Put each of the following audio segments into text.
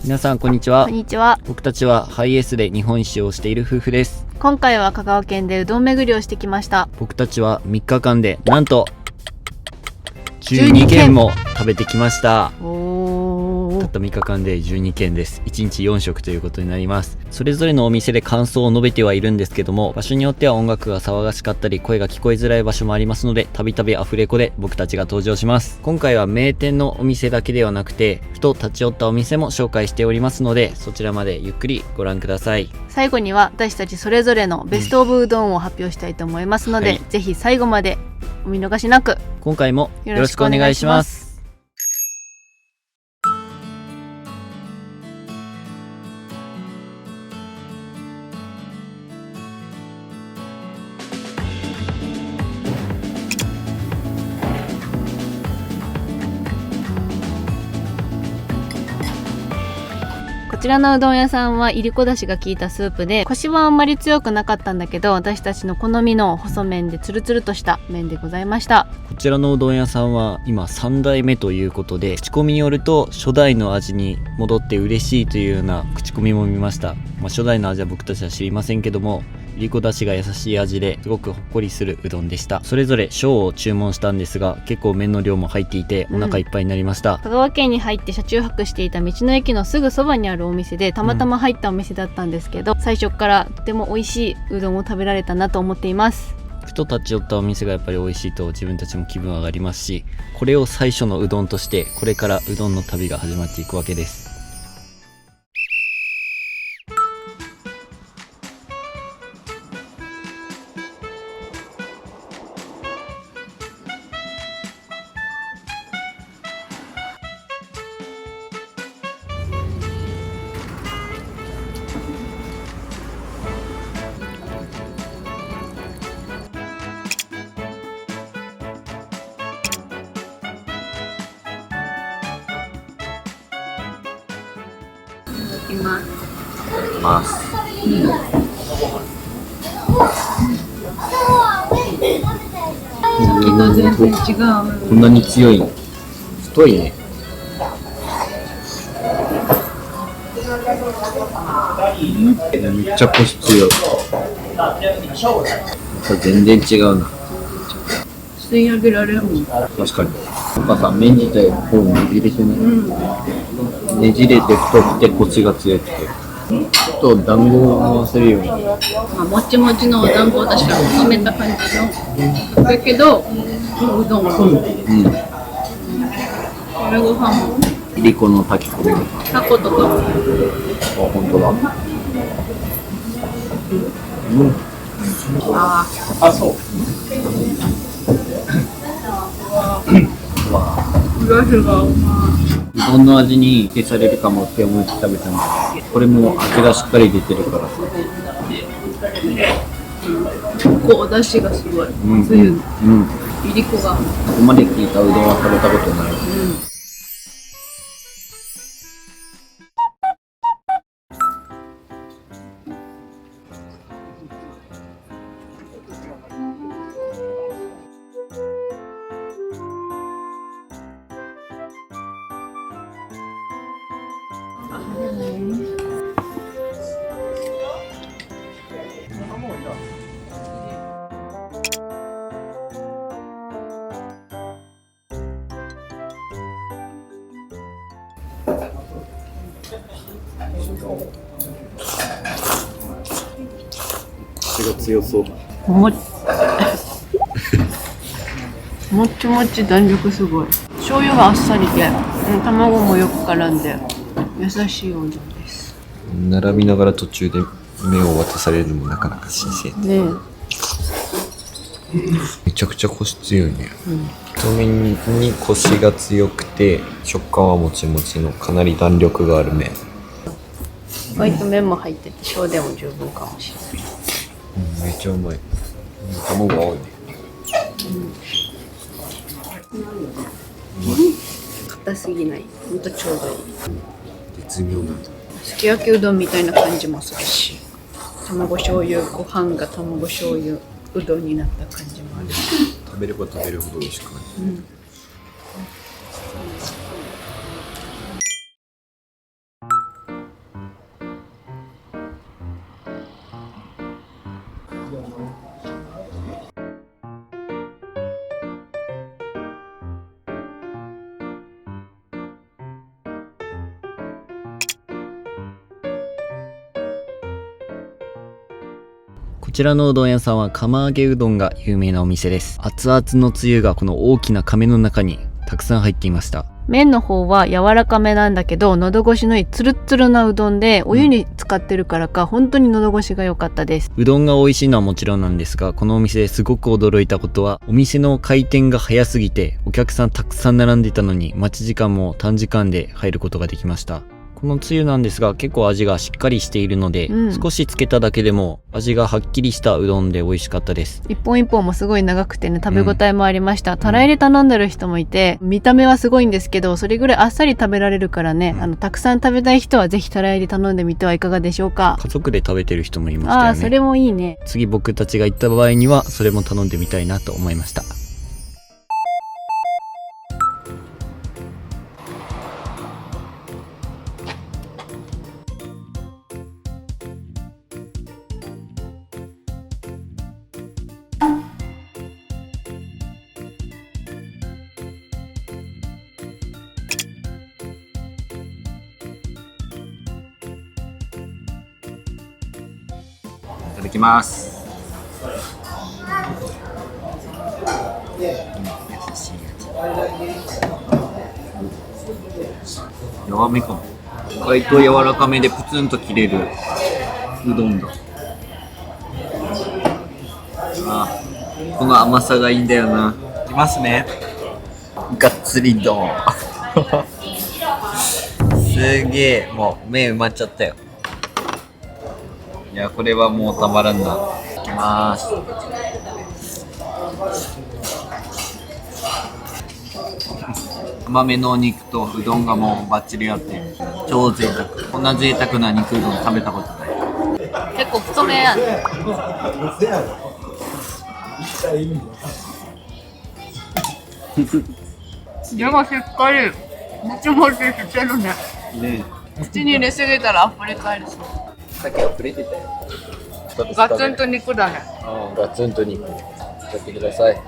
皆さんこんにちは。こんにちは。僕たちはハイエースで日本一周をしている夫婦です。今回は香川県でうどん巡りをしてきました。僕たちは3日間でなんと12軒も食べてきました。たった3日間で12軒です。1日4食ということになります。それぞれのお店で感想を述べてはいるんですけども、場所によっては音楽が騒がしかったり声が聞こえづらい場所もありますので、たびたびアフレコで僕たちが登場します。今回は名店のお店だけではなくて、ふと立ち寄ったお店も紹介しておりますので、そちらまでゆっくりご覧ください。最後には私たちそれぞれのベストオブうどんを発表したいと思いますので、ぜひ最後までお見逃しなく。今回もよろしくお願いします。こちらのうどん屋さんはいりこだしが効いたスープで、コシはあんまり強くなかったんだけど、私たちの好みの細麺でツルツルとした麺でございました。こちらのうどん屋さんは今3代目ということで、口コミによると初代の味に戻って嬉しいというような口コミも見ました。初代の味は僕たちは知りませんけども、いりこだしが優しい味ですごくほっこりするうどんでした。それぞれ小を注文したんですが、結構麺の量も入っていてお腹いっぱいになりました。香川県に入って車中泊していた道の駅のすぐそばにあるお店で、たまたま入ったお店だったんですけど、最初からとても美味しいうどんを食べられたなと思っています。ふと立ち寄ったお店がやっぱり美味しいと自分たちも気分上がりますし、これを最初のうどんとしてこれからうどんの旅が始まっていくわけです。いただきます。全然違う。こんなに強い。太いね。めっちゃコシ強い。全然違うな。吸い上げられるもん。確かに。なんかさ、麺自体こうねじれてね、ねじれて太くてコシが強くて、ちょっと団子を思わせるような、もちもちのお団子を確かに冷めた感じのだけど、うどんはこれご飯もいりこの炊き込みタコとか、本当だ。そううどんの味に消されるかもって思って食べたんですけど、これも味がしっかり出てるからさ、お出汁がすごい、つゆ、いりこがここまで効いたうどんは食べたことない。口が強そう。もちもち弾力すごい。醤油があっさりで、卵もよく絡んで優しいおうどんです。並びながら途中で麺を渡されるのもなかなか新鮮ね。めちゃくちゃコシ強いね。太麺にコシが強くて食感はもちもちのかなり弾力がある麺。割と麺も入ってて小でも十分かもしれない。めっちゃうまい。卵が多いね。硬すぎない。ほんとちょうどいい。絶妙なんだ。すき焼きうどんみたいな感じもするし、卵醤油、ご飯が卵醤油うどんになった感じもある。食べれば食べるほど美味しくなる。こちらのうどん屋さんは釜揚げうどんが有名なお店です。熱々のつゆがこの大きな甕の中にたくさん入っていました。麺の方は柔らかめなんだけど、喉越しのいいツルッツルなうどんで、お湯に使ってるからか本当に喉越しが良かったです。うどんが美味しいのはもちろんなんですが、このお店ですごく驚いたことは、お店の開店が早すぎてお客さんたくさん並んでいたのに待ち時間も短時間で入ることができました。このつゆなんですが結構味がしっかりしているので、少しつけただけでも味がはっきりしたうどんで美味しかったです。一本一本もすごい長くてね、食べ応えもありました。たら入れ頼んでる人もいて、見た目はすごいんですけど、それぐらいあっさり食べられるからね、たくさん食べたい人はぜひたら入れ頼んでみてはいかがでしょうか。家族で食べてる人もいましたよね。ああ、それもいいね。次僕たちが行った場合にはそれも頼んでみたいなと思いました。いただきます。優しい味。柔めかも。意外と柔らかめでプツンと切れるうどんだ。この甘さがいいんだよな。いきますね。がっつりドン。すげえ、もう目埋まっちゃったよ。いや、これはもうたまらんな。いきます。甘めのお肉とうどんがもうバッチリ合って超贅沢。こんな贅沢な肉うどん食べたことない。結構太めやね。でもしっかりもちもちしてるね。ね口に入れすぎたら溢れ返るし。さっき溢れてたよ。ガツンと肉だね。ガツンと肉。やってください。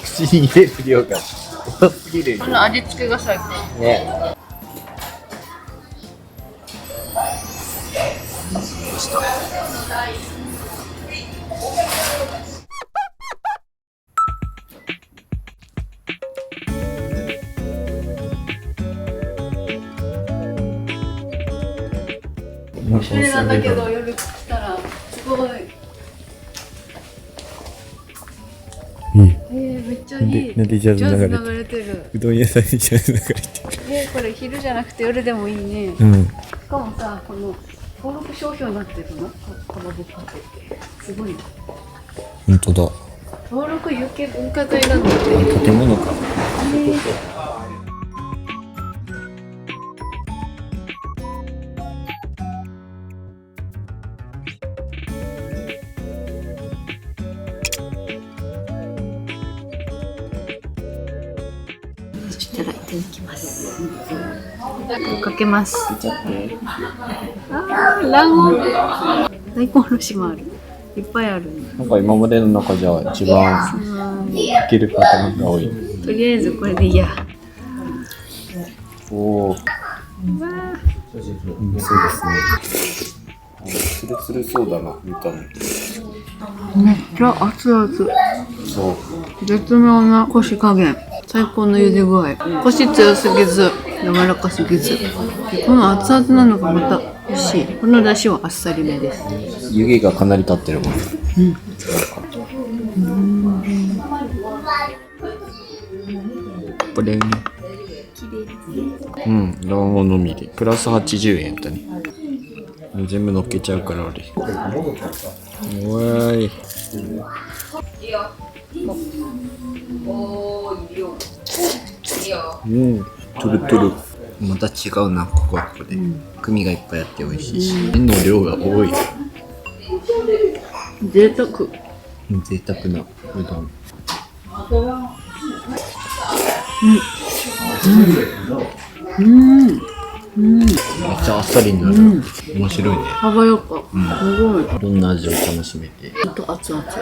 口に入れる量が多すぎる。この味付けが最高。ね。おしゃれなんだけど夜来たらすごい。めっちゃいい。なんでジャズ流れてる？流れてる。うどん屋さんにジャズ流れてる。これ昼じゃなくて夜でもいいね。うん。しかもさ、この登録商標になってるの？かまぼこカフェってすごいね。本当だ。登録有形文化財なんだって。建物か。そしたらいただきます。かけます。卵黄。大根おろしもある。いっぱいある。なんか今までの中じゃ一番いけるパターンが多い。とりあえずこれでいいや。おお。そうですね。ツルツルそうだな、見た目。めっちゃ熱々。そう。絶妙なコシ加減。最高の茹で具合。コシ強すぎず、柔らかすぎず。この熱々なのがまた美味しい。この出汁はあっさりめです。湯気がかなり立ってるもん。これね。卵黄のみでプラス80円だね。全部乗っけちゃうから俺。おーい。トゥルトゥル。また違うな、ここはここで。組がいっぱいあって美味しいし、麺の量が多い。贅沢。贅沢なうどん。めっちゃあっさりになる。面白いね。爽やか。すごい。いろんな味を楽しめて。ほんと熱々。そ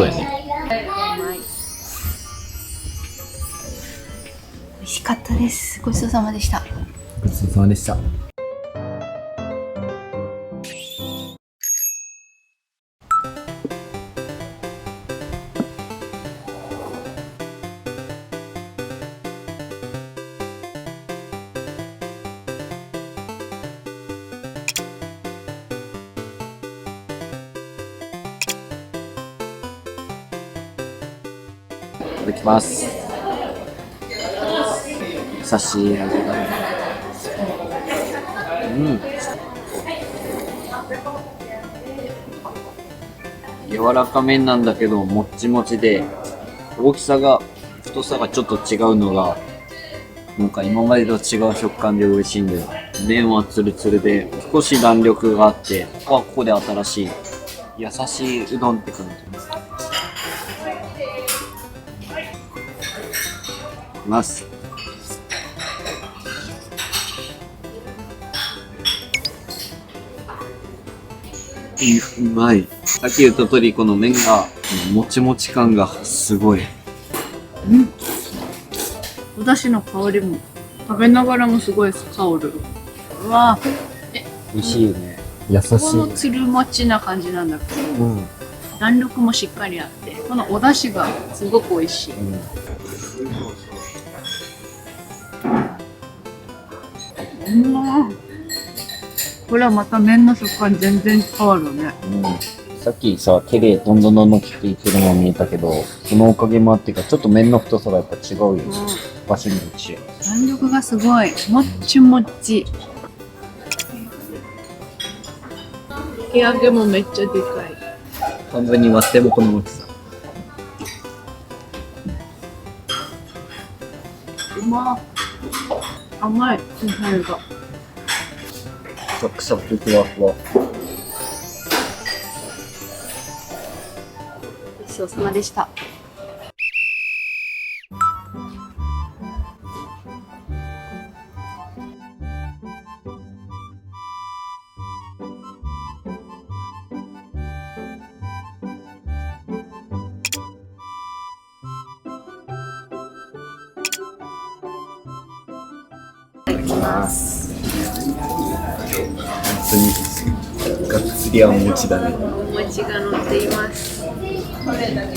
うやね。美味しかったです。ごちそうさまでした。ごちそうさまでした。ただきます。優しい味だね。柔らか麺なんだけどもっちもちで、大きさが太さがちょっと違うのがなんか今までと違う食感で美味しいんだよ。麺はツルツルで少し弾力があって、ここで新しい優しいうどんって感じ。いきます。うまい。さっき言った通りこの麺がもちもち感がすごい。お出汁の香りも食べながらもすごい香る。うわぁ、美味しいよね。優しい。このつるもちな感じなんだけど、弾力もしっかりあって、このお出汁がすごく美味しい。これはまた麺の食感全然変わるね。さっきさ、手でどんどんどんどん切っていってるの見えたけど、そのおかげもあってか、ちょっと麺の太さがやっぱ違うよ。場所によって。弾力がすごい。もっちもち。かき揚げもめっちゃでかい。半分に割ってもこの大きさ。うまっ。甘い。タレが。サクサクふわふわ。ごちそうさまでした。いただきます。本当にがっつりあんもちだね。お餅が乗っています。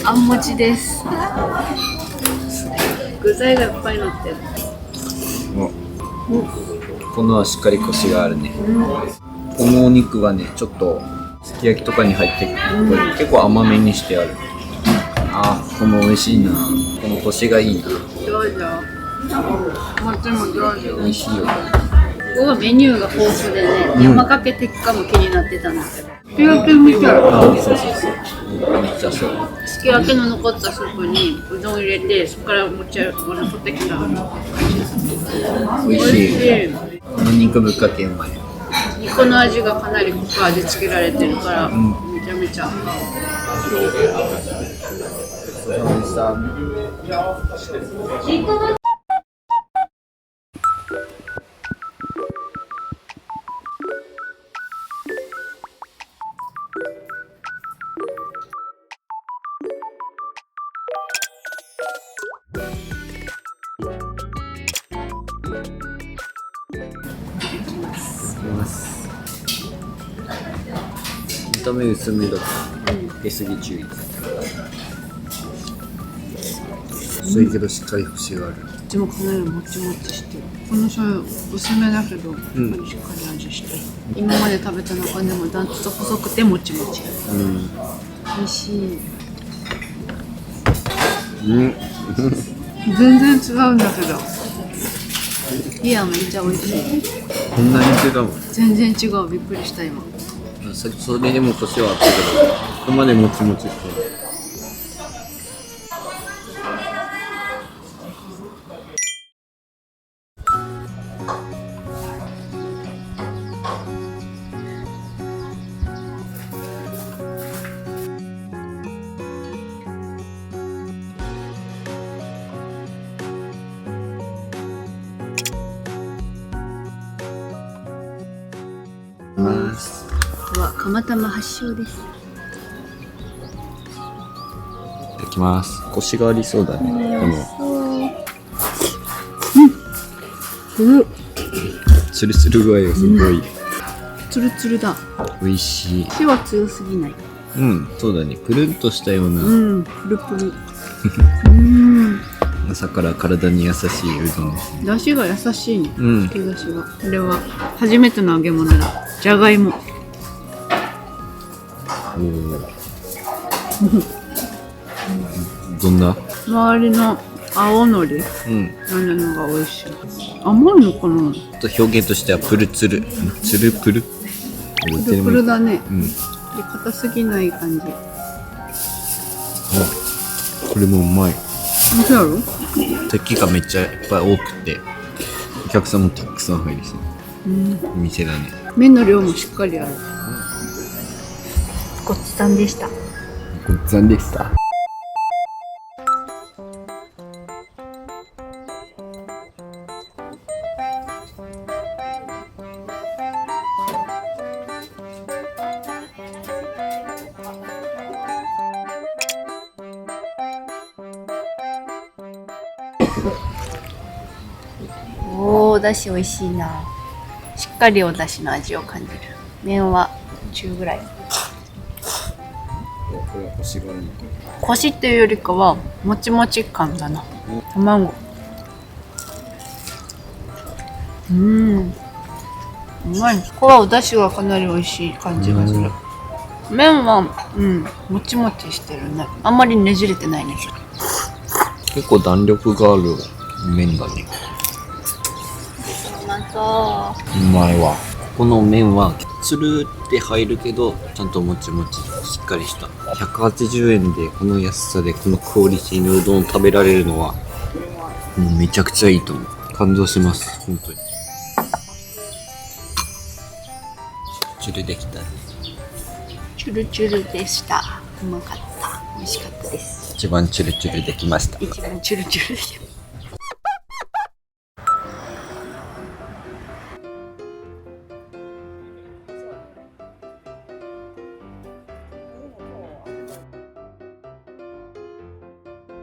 あんもちです。具材がいっぱい乗ってる。このはしっかりコシがあるね。このお肉はね、ちょっとすき焼きとかに入って結構甘めにしてある。あー、この美味しいな。このコシがいいな。どうぞ。もちもどうぞ。美味しいよ。ここがメニューが豊富でね、山かけ鉄火も気になってたんだけど。すき焼きみたい。あ、そうそうそう。めっちゃそう。すき焼きの残ったスープにうどん入れて、そこからもち残ってきた。美味しい。この肉ぶっかけうまい。肉の味がかなり濃く味付けられてるから、めちゃめちゃ。見た目薄めだから出過ぎ注意。薄いけどしっかりコシがある。こっちもかなりもちもちしてる。この醤油薄めだけど、しっかり味してる。今まで食べた中でもダントツ細くてもちもち。美味しい。全然違うんだけど。いや、めっちゃ美味しい。こんなに違うもん。全然違う。びっくりした今。それでもコシはあったけど、ここまでもちもちしてる。は釜玉発祥です。いただきます。コシがありそうだね。でもツルツル具合がすごい。ツルツルだ。美味しい。火は強すぎない。そうだね。プルンとしたような。プルプル。朝から体に優しいうどんですね。出汁が優しいね。手出汁が。これは初めての揚げ物だ。じゃがいも。どんな？周りの青のりうんのが美味しい。甘いのかな。と表現としてはプルツルツルプルプルプルだね。うんで硬すぎない感じ。これもうまい。本当やろ。席がめっちゃいっぱい多くてお客さんもたくさん入るし、店だね。麺の量もしっかりある。ごちさんでした。ごっつぁんでした。おー、おだし美味しいな。しっかりおだしの味を感じる。麺は中ぐらい。これは星がいい。コシっていうよりかはもちもち感だな。卵。うまい。ここはお出汁がかなり美味しい感じがする。麺はもちもちしてるね。あんまりねじれてないね。結構弾力がある麺だね。うまそう。うまいわ。この麺はつるって入るけどちゃんともちもちしっかりした。180円でこの安さでこのクオリティのうどんを食べられるのはもうめちゃくちゃいいと思う。感動します本当に。チュルできたね。チュルチュルでした。うまかった。美味しかったです。一番チュルチュルできました。一番チュルチュルでした。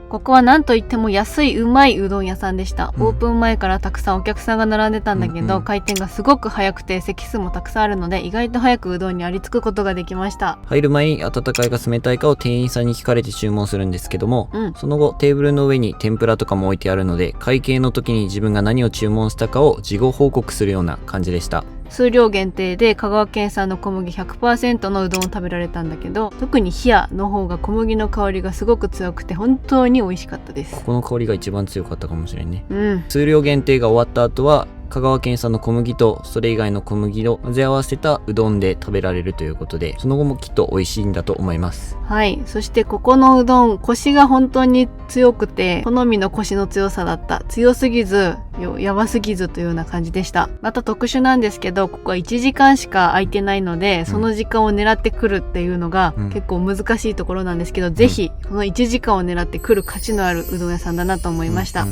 ここは何といっても安いうまいうどん屋さんでした。オープン前からたくさんお客さんが並んでたんだけど、開店がすごく早くて席数もたくさんあるので意外と早くうどんにありつくことができました。入る前に温かいか冷たいかを店員さんに聞かれて注文するんですけども、その後テーブルの上に天ぷらとかも置いてあるので、会計の時に自分が何を注文したかを事後報告するような感じでした。数量限定で香川県産の小麦 100% のうどんを食べられたんだけど、特に冷やの方が小麦の香りがすごく強くて本当に美味しかったです。この香りが一番強かったかもしれんね。うん数量限定が終わった後は香川県産の小麦とそれ以外の小麦を混ぜ合わせたうどんで食べられるということで、その後もきっと美味しいんだと思います。はい。そしてここのうどん、コシが本当に強くて、好みのコシの強さだった。強すぎず、やばすぎずというような感じでした。また特殊なんですけど、ここは1時間しか空いてないので、その時間を狙ってくるっていうのが結構難しいところなんですけど、ぜひ、この1時間を狙ってくる価値のあるうどん屋さんだなと思いました。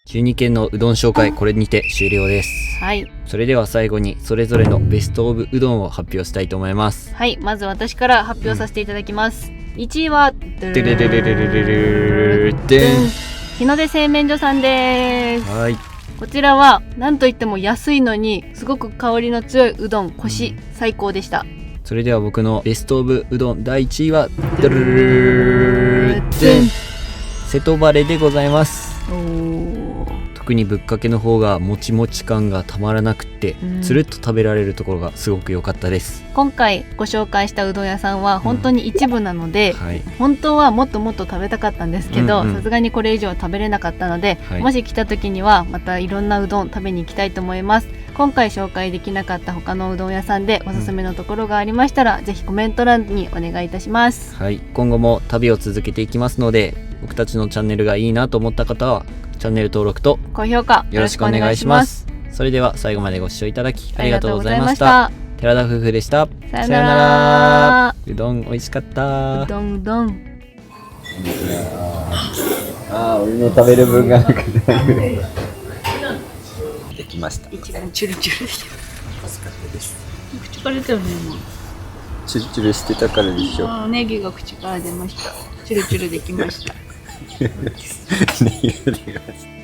12軒のうどん紹介、これにて終了です。はい。それでは最後にそれぞれのベストオブうどんを発表したいと思います。はい。まず私から発表させていただきます。1位は、でれれれれれれれでん。日の出製麺所さんです。はい。こちらは何といっても安いのにすごく香りの強いうどん、コシ最高でした。それでは僕のベストオブうどん第1位はでるるるるでん。瀬戸バレでございます。特にぶっかけの方がもちもち感がたまらなくって、つるっと食べられるところがすごく良かったです。今回ご紹介したうどん屋さんは本当に一部なので、本当はもっともっと食べたかったんですけど、さすがにこれ以上は食べれなかったので、もし来た時にはまたいろんなうどん食べに行きたいと思います。今回紹介できなかった他のうどん屋さんでおすすめのところがありましたら、ぜひコメント欄にお願いいたします。はい、今後も旅を続けていきますので、僕たちのチャンネルがいいなと思った方はチャンネル登録と高評価よろしくお願いします。それでは最後までご視聴いただきありがとうございました。寺田夫婦でした。さよなら。うどん美味しかった。うどんうどん。俺の食べる分がなくなる。できました。一番チュルチュルでした。助かったです。口から出たよね今。チュルチュルしてたからでしょ。ネギが口から出ました。チュルチュルできました。ネギが出ました。